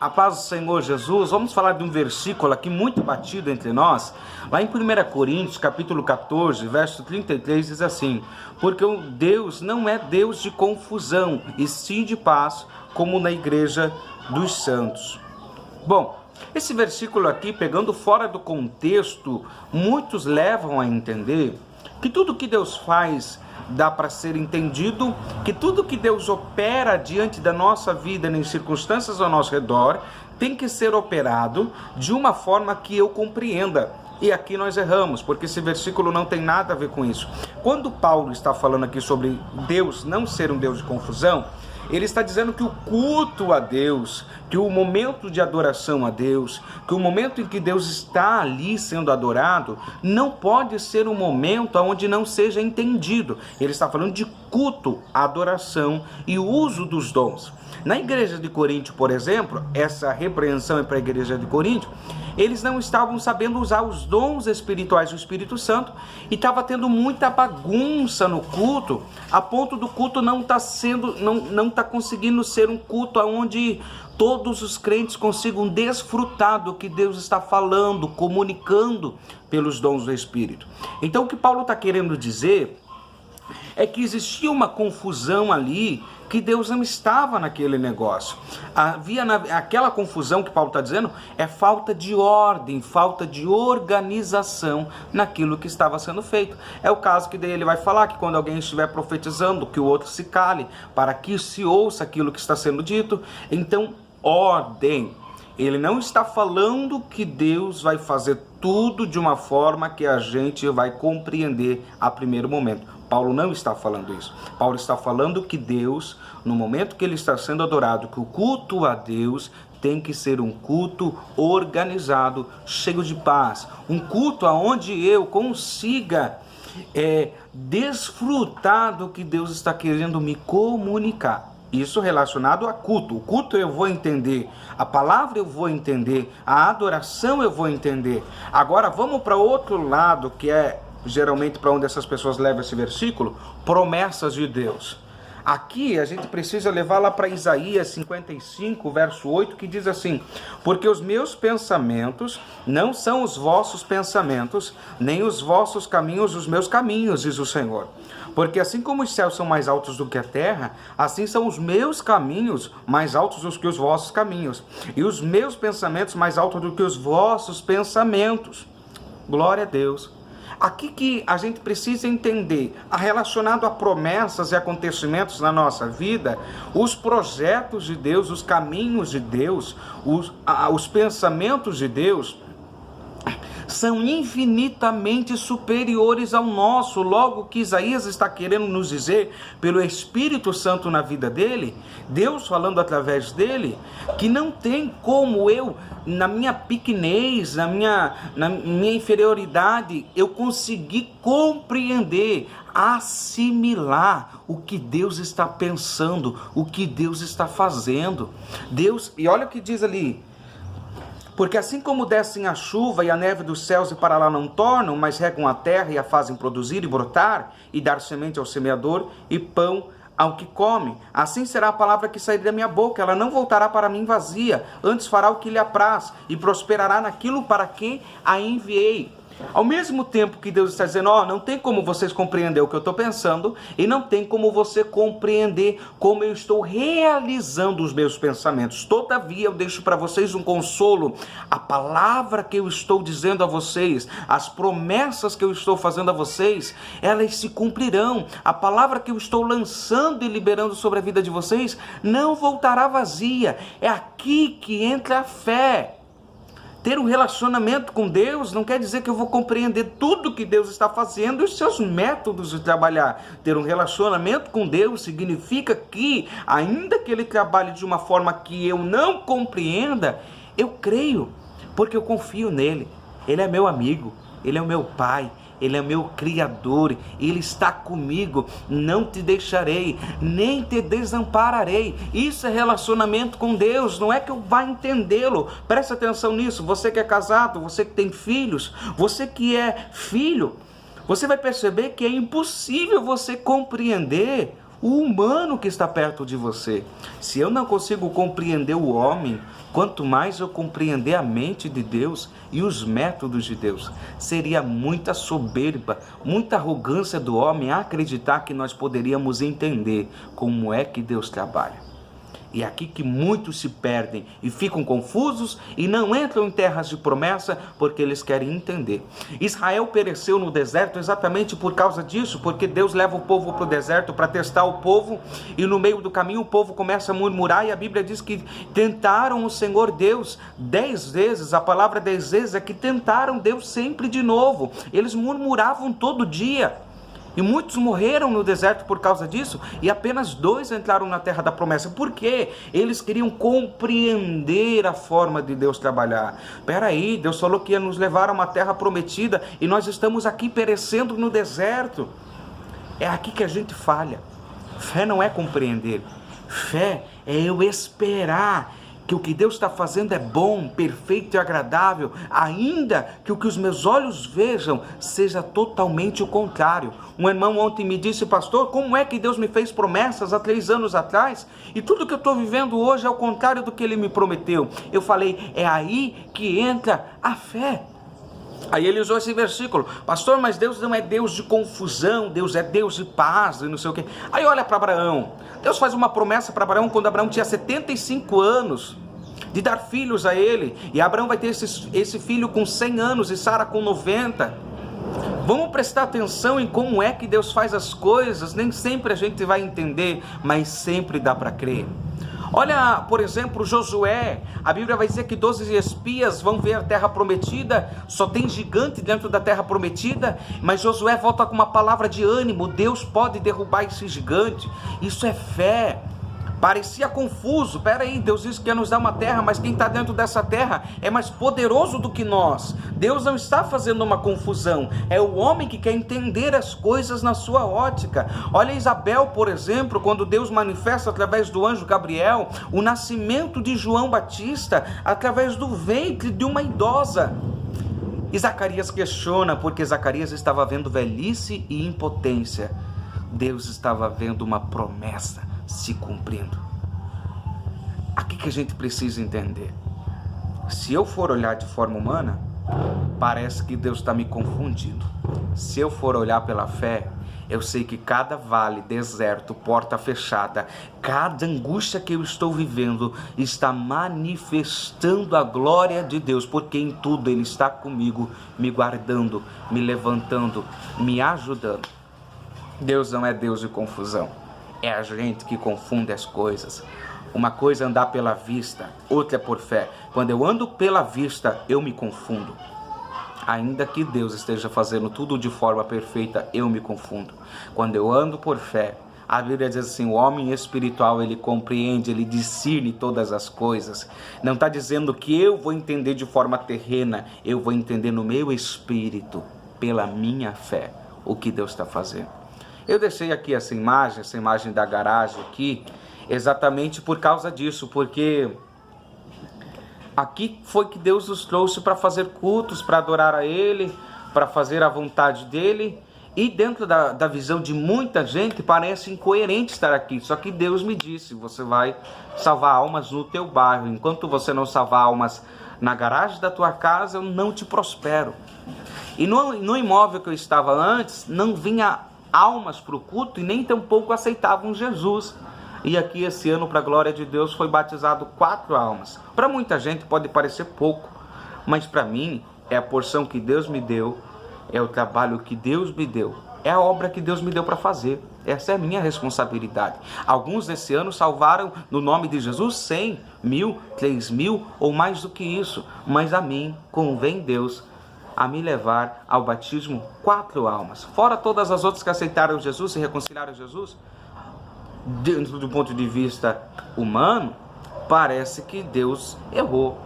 A paz do Senhor Jesus. Vamos falar de um versículo aqui muito batido entre nós. Lá em 1 Coríntios, capítulo 14, verso 33, diz assim: porque o Deus não é Deus de confusão, e sim de paz, como na igreja dos santos. Bom, esse versículo aqui, pegando fora do contexto, muitos levam a entender que tudo que Deus faz dá para ser entendido, que tudo que Deus opera diante da nossa vida, em circunstâncias ao nosso redor, tem que ser operado de uma forma que eu compreenda. E aqui nós erramos, porque esse versículo não tem nada a ver com isso. Quando Paulo está falando aqui sobre Deus não ser um Deus de confusão, ele está dizendo que o culto a Deus, que o momento de adoração a Deus, que o momento em que Deus está ali sendo adorado, não pode ser um momento onde não seja entendido. Ele está falando de culto, adoração e o uso dos dons. Na igreja de Corinto, por exemplo, essa repreensão é para a igreja de Corinto, eles não estavam sabendo usar os dons espirituais do Espírito Santo e estava tendo muita bagunça no culto, a ponto do culto não está conseguindo ser um culto onde todos os crentes consigam desfrutar do que Deus está falando, comunicando pelos dons do Espírito. Então o que Paulo está querendo dizer é que existia uma confusão ali, que Deus não estava naquele negócio. Aquela confusão que Paulo está dizendo é falta de ordem, falta de organização naquilo que estava sendo feito. É o caso que daí ele vai falar que quando alguém estiver profetizando, que o outro se cale, para que se ouça aquilo que está sendo dito. Então, ordem. Ele não está falando que Deus vai fazer tudo de uma forma que a gente vai compreender a primeiro momento. Paulo não está falando isso. Paulo está falando que Deus, no momento que ele está sendo adorado, que o culto a Deus tem que ser um culto organizado, cheio de paz. Um culto onde eu consiga desfrutar do que Deus está querendo me comunicar. Isso relacionado a culto. O culto eu vou entender, a palavra eu vou entender, a adoração eu vou entender. Agora vamos para outro lado, que é geralmente para onde essas pessoas levam esse versículo, promessas de Deus. Aqui a gente precisa levar lá para Isaías 55, verso 8, que diz assim: porque os meus pensamentos não são os vossos pensamentos, nem os vossos caminhos os meus caminhos, diz o Senhor. Porque assim como os céus são mais altos do que a terra, assim são os meus caminhos mais altos do que os vossos caminhos, e os meus pensamentos mais altos do que os vossos pensamentos. Glória a Deus. Aqui que a gente precisa entender, relacionado a promessas e acontecimentos na nossa vida, os projetos de Deus, os caminhos de Deus, os pensamentos de Deus, são infinitamente superiores ao nosso. Logo, que Isaías está querendo nos dizer, pelo Espírito Santo na vida dele, Deus falando através dele, que não tem como eu, na minha pequenez, na minha inferioridade, eu conseguir compreender, assimilar o que Deus está pensando, o que Deus está fazendo. Deus, e olha o que diz ali: porque assim como descem a chuva e a neve dos céus e para lá não tornam, mas regam a terra e a fazem produzir e brotar, e dar semente ao semeador e pão ao que come, assim será a palavra que sair da minha boca. Ela não voltará para mim vazia, antes fará o que lhe apraz, e prosperará naquilo para que a enviei. Ao mesmo tempo que Deus está dizendo, não tem como vocês compreender o que eu estou pensando, e não tem como você compreender como eu estou realizando os meus pensamentos. Todavia eu deixo para vocês um consolo: a palavra que eu estou dizendo a vocês, as promessas que eu estou fazendo a vocês, elas se cumprirão. A palavra que eu estou lançando e liberando sobre a vida de vocês não voltará vazia. É aqui que entra a fé. Ter um relacionamento com Deus não quer dizer que eu vou compreender tudo que Deus está fazendo e os seus métodos de trabalhar. Ter um relacionamento com Deus significa que, ainda que Ele trabalhe de uma forma que eu não compreenda, eu creio, porque eu confio nele. Ele é meu amigo, Ele é o meu Pai, Ele é meu Criador, Ele está comigo, não te deixarei, nem te desampararei. Isso é relacionamento com Deus, não é que eu vá entendê-lo. Presta atenção nisso, você que é casado, você que tem filhos, você que é filho, você vai perceber que é impossível você compreender o humano que está perto de você. Se eu não consigo compreender o homem, quanto mais eu compreender a mente de Deus e os métodos de Deus. Seria muita soberba, muita arrogância do homem acreditar que nós poderíamos entender como é que Deus trabalha. E é aqui que muitos se perdem e ficam confusos e não entram em terras de promessa porque eles querem entender. Israel pereceu no deserto exatamente por causa disso, porque Deus leva o povo para o deserto para testar o povo e no meio do caminho o povo começa a murmurar e a Bíblia diz que tentaram o Senhor Deus 10 vezes. A palavra 10 vezes é que tentaram Deus sempre de novo. Eles murmuravam todo dia. E muitos morreram no deserto por causa disso, e apenas 2 entraram na terra da promessa. Por quê? Eles queriam compreender a forma de Deus trabalhar. Peraí, Deus falou que ia nos levar a uma terra prometida, e nós estamos aqui perecendo no deserto. É aqui que a gente falha. Fé não é compreender. Fé é eu esperar que o que Deus está fazendo é bom, perfeito e agradável, ainda que o que os meus olhos vejam seja totalmente o contrário. Um irmão ontem me disse: pastor, como é que Deus me fez promessas há 3 anos atrás e tudo que eu estou vivendo hoje é o contrário do que Ele me prometeu? Eu falei: é aí que entra a fé. Aí ele usou esse versículo: pastor, mas Deus não é Deus de confusão, Deus é Deus de paz e não sei o quê. Aí olha para Abraão, Deus faz uma promessa para Abraão quando Abraão tinha 75 anos, de dar filhos a ele, e Abraão vai ter esse filho com 100 anos e Sara com 90. Vamos prestar atenção em como é que Deus faz as coisas. Nem sempre a gente vai entender, mas sempre dá para crer. Olha, por exemplo, Josué. A Bíblia vai dizer que 12 espias vão ver a terra prometida. Só tem gigante dentro da terra prometida. Mas Josué volta com uma palavra de ânimo: Deus pode derrubar esse gigante. Isso é fé. Parecia confuso. Peraí, Deus disse que ia nos dar uma terra, mas quem está dentro dessa terra é mais poderoso do que nós. Deus não está fazendo uma confusão. É o homem que quer entender as coisas na sua ótica. Olha Isabel, por exemplo, quando Deus manifesta através do anjo Gabriel o nascimento de João Batista através do ventre de uma idosa. E Zacarias questiona, porque Zacarias estava vendo velhice e impotência. Deus estava vendo uma promessa se cumprindo. Aqui que a gente precisa entender. Se eu for olhar de forma humana, parece que Deus está me confundindo. Se eu for olhar pela fé, eu sei que cada vale, deserto, porta fechada, cada angústia que eu estou vivendo está manifestando a glória de Deus, porque em tudo Ele está comigo, me guardando, me levantando, me ajudando. Deus não é Deus de confusão. É a gente que confunde as coisas. Uma coisa é andar pela vista, outra é por fé. Quando eu ando pela vista, eu me confundo. Ainda que Deus esteja fazendo tudo de forma perfeita, eu me confundo. Quando eu ando por fé, a Bíblia diz assim: o homem espiritual, ele compreende, ele discerne todas as coisas. Não está dizendo que eu vou entender de forma terrena, eu vou entender no meu espírito, pela minha fé, o que Deus está fazendo. Eu deixei aqui essa imagem da garagem aqui, exatamente por causa disso, porque aqui foi que Deus nos trouxe para fazer cultos, para adorar a Ele, para fazer a vontade dEle, e dentro da visão de muita gente parece incoerente estar aqui, só que Deus me disse: você vai salvar almas no teu bairro, enquanto você não salvar almas na garagem da tua casa, eu não te prospero. E no imóvel que eu estava antes, não vinha almas para o culto e nem tampouco aceitavam Jesus. E aqui esse ano, para a glória de Deus, foi batizado 4 almas. Para muita gente pode parecer pouco, mas para mim é a porção que Deus me deu, é o trabalho que Deus me deu, é a obra que Deus me deu para fazer. Essa é a minha responsabilidade. Alguns desse ano salvaram no nome de Jesus 100, 1000, 3000 ou mais do que isso, mas a mim convém Deus a me levar ao batismo 4 almas, fora todas as outras que aceitaram Jesus, se reconciliaram a Jesus. Dentro do ponto de vista humano, parece que Deus errou.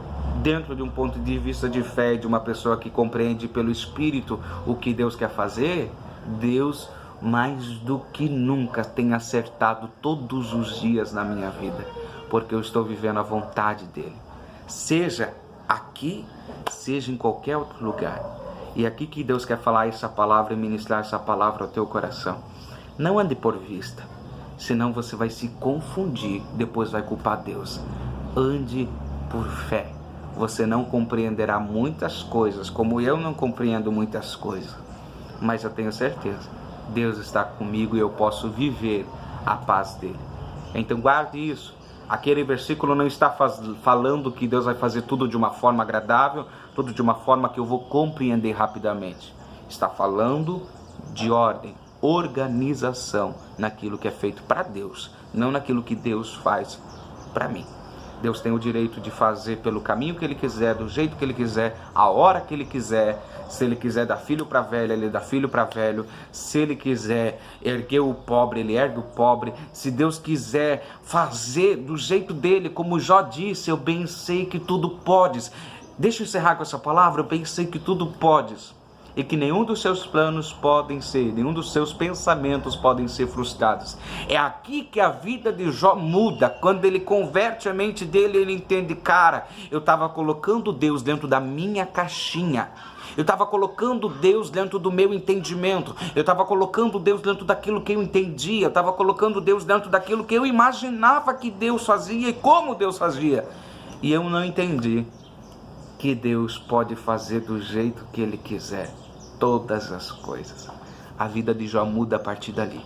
Dentro de um ponto de vista de fé, de uma pessoa que compreende pelo Espírito o que Deus quer fazer, Deus mais do que nunca tem acertado todos os dias na minha vida, porque eu estou vivendo a vontade dEle, seja aqui, seja em qualquer outro lugar. E aqui que Deus quer falar essa palavra e ministrar essa palavra ao teu coração. Não ande por vista. senão você vai se confundir, depois vai culpar Deus. Ande por fé. Você não compreenderá muitas coisas, como eu não compreendo muitas coisas, mas eu tenho certeza, Deus está comigo e eu posso viver a paz dele. Então guarde isso. Aquele versículo não está falando que Deus vai fazer tudo de uma forma agradável, tudo de uma forma que eu vou compreender rapidamente. Está falando de ordem, organização naquilo que é feito para Deus, não naquilo que Deus faz para mim. Deus tem o direito de fazer pelo caminho que Ele quiser, do jeito que Ele quiser, a hora que Ele quiser. Se Ele quiser dar filho para velho, Ele dá filho para velho. Se Ele quiser erguer o pobre, Ele ergue o pobre. Se Deus quiser fazer do jeito dele, como Jó disse, eu bem sei que tudo podes. Deixa eu encerrar com essa palavra, eu bem sei que tudo podes. E que nenhum dos seus planos podem ser, nenhum dos seus pensamentos podem ser frustrados. É aqui que a vida de Jó muda. Quando ele converte a mente dele, ele entende, cara, eu estava colocando Deus dentro da minha caixinha. Eu estava colocando Deus dentro do meu entendimento. Eu estava colocando Deus dentro daquilo que eu entendia. Eu estava colocando Deus dentro daquilo que eu imaginava que Deus fazia e como Deus fazia. E eu não entendi que Deus pode fazer do jeito que Ele quiser todas as coisas. A vida de Jó muda a partir dali.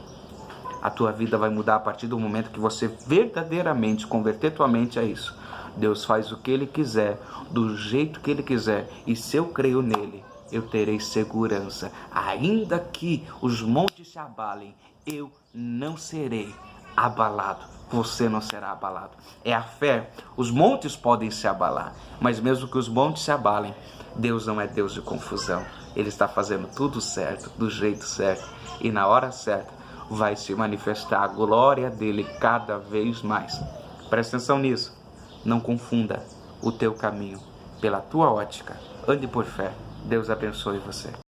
A tua vida vai mudar a partir do momento que você verdadeiramente converter tua mente a isso. Deus faz o que Ele quiser, do jeito que Ele quiser, e se eu creio nele, eu terei segurança. Ainda que os montes se abalem, eu não serei abalado. Você não será abalado. É a fé. Os montes podem se abalar, mas mesmo que os montes se abalem, Deus não é Deus de confusão. Ele está fazendo tudo certo, do jeito certo, e na hora certa vai se manifestar a glória dele cada vez mais. Presta atenção nisso. Não confunda o teu caminho pela tua ótica. Ande por fé. Deus abençoe você.